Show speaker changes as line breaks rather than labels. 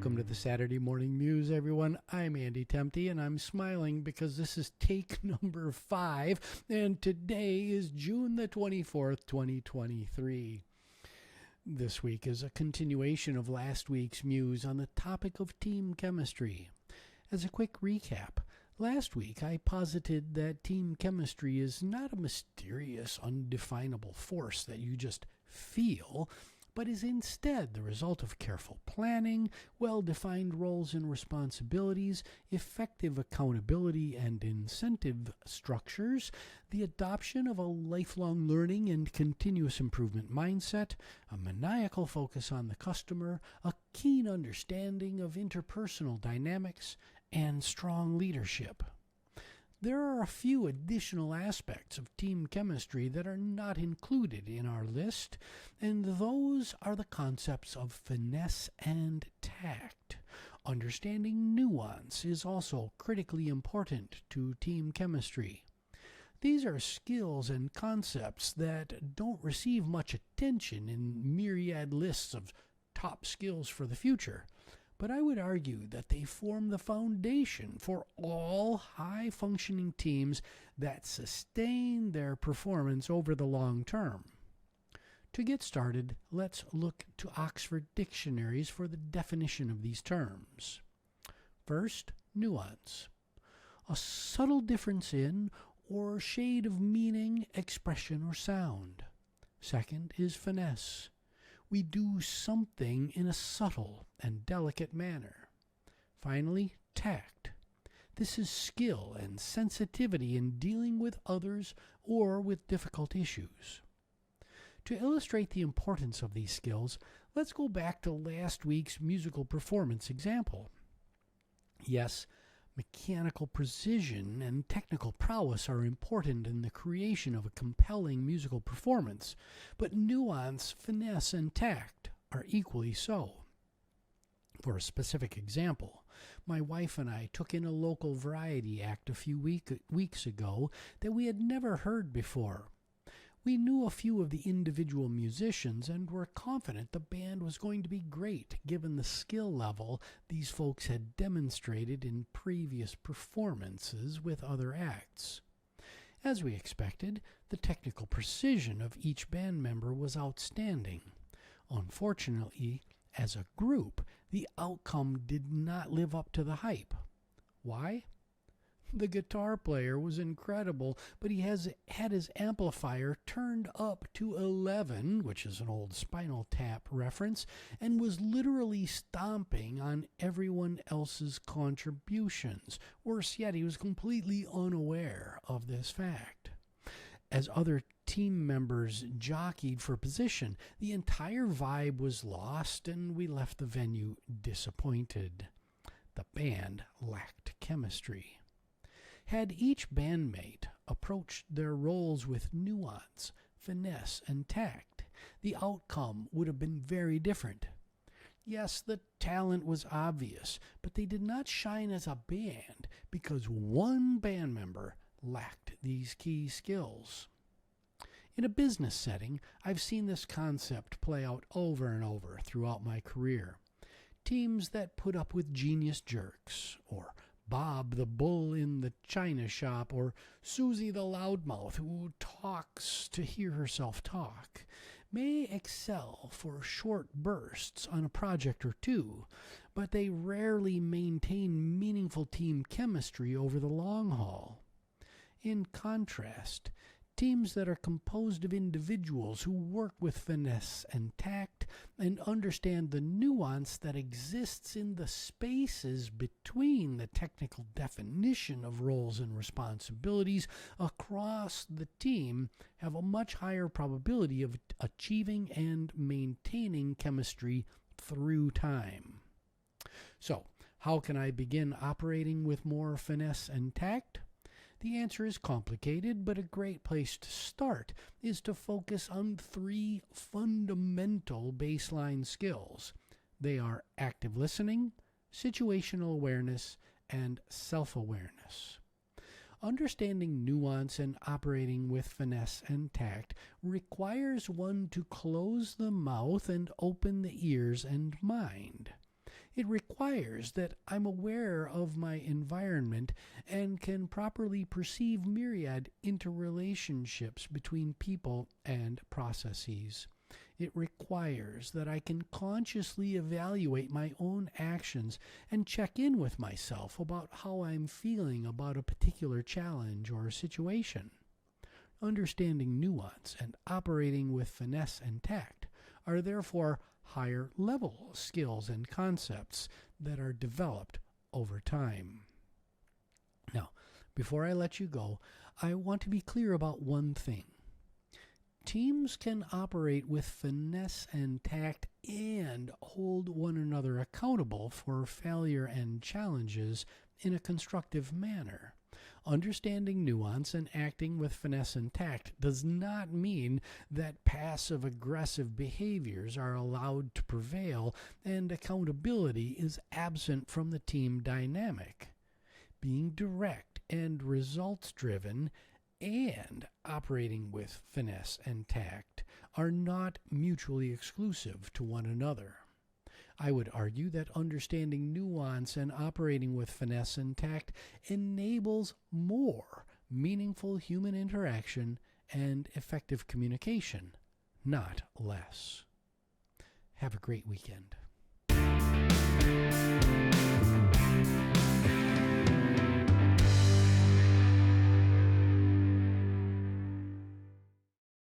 Welcome to the Saturday Morning Muse, everyone. I'm Andy Tempty, and I'm smiling because this is take number 5, and today is June the 24th, 2023. This week is a continuation of last week's Muse on the topic of team chemistry. As a quick recap, last week I posited that team chemistry is not a mysterious, undefinable force that you just feel, but is instead the result of careful planning, well-defined roles and responsibilities, effective accountability and incentive structures, the adoption of a lifelong learning and continuous improvement mindset, a maniacal focus on the customer, a keen understanding of interpersonal dynamics, and strong leadership. There are a few additional aspects of team chemistry that are not included in our list, and those are the concepts of finesse and tact. Understanding nuance is also critically important to team chemistry. These are skills and concepts that don't receive much attention in myriad lists of top skills for the future, but I would argue that they form the foundation for all high-functioning teams that sustain their performance over the long term. To get started, let's look to Oxford dictionaries for the definition of these terms. First, nuance. A subtle difference in or shade of meaning, expression, or sound. Second is finesse. We do something in a subtle and delicate manner. Finally, tact. This is skill and sensitivity in dealing with others or with difficult issues. To illustrate the importance of these skills, let's go back to last week's musical performance example. Yes, mechanical precision and technical prowess are important in the creation of a compelling musical performance, but nuance, finesse, and tact are equally so. For a specific example, my wife and I took in a local variety act a few weeks ago that we had never heard before. We knew a few of the individual musicians and were confident the band was going to be great given the skill level these folks had demonstrated in previous performances with other acts. As we expected, the technical precision of each band member was outstanding. Unfortunately, as a group, the outcome did not live up to the hype. Why? The guitar player was incredible, but he had his amplifier turned up to 11, which is an old Spinal Tap reference, and was literally stomping on everyone else's contributions. Worse yet, he was completely unaware of this fact. As other team members jockeyed for position, the entire vibe was lost, and we left the venue disappointed. The band lacked chemistry. Had each bandmate approached their roles with nuance, finesse, and tact, the outcome would have been very different. Yes, the talent was obvious, but they did not shine as a band because one band member lacked these key skills. In a business setting, I've seen this concept play out over and over throughout my career. Teams that put up with genius jerks, or Bob the Bull in the china shop, or Susie the loudmouth who talks to hear herself talk, may excel for short bursts on a project or two, but they rarely maintain meaningful team chemistry over the long haul. In contrast, teams that are composed of individuals who work with finesse and tact and understand the nuance that exists in the spaces between the technical definition of roles and responsibilities across the team have a much higher probability of achieving and maintaining chemistry through time. So, how can I begin operating with more finesse and tact? The answer is complicated, but a great place to start is to focus on 3 fundamental baseline skills. They are active listening, situational awareness, and self-awareness. Understanding nuance and operating with finesse and tact requires one to close the mouth and open the ears and mind. It requires that I'm aware of my environment and can properly perceive myriad interrelationships between people and processes. It requires that I can consciously evaluate my own actions and check in with myself about how I'm feeling about a particular challenge or situation. Understanding nuance and operating with finesse and tact are therefore higher level skills and concepts that are developed over time. Now, before I let you go, I want to be clear about one thing. Teams can operate with finesse and tact and hold one another accountable for failure and challenges in a constructive manner. Understanding nuance and acting with finesse and tact does not mean that passive-aggressive behaviors are allowed to prevail and accountability is absent from the team dynamic. Being direct and results-driven and operating with finesse and tact are not mutually exclusive to one another. I would argue that understanding nuance and operating with finesse and tact enables more meaningful human interaction and effective communication, not less. Have a great weekend.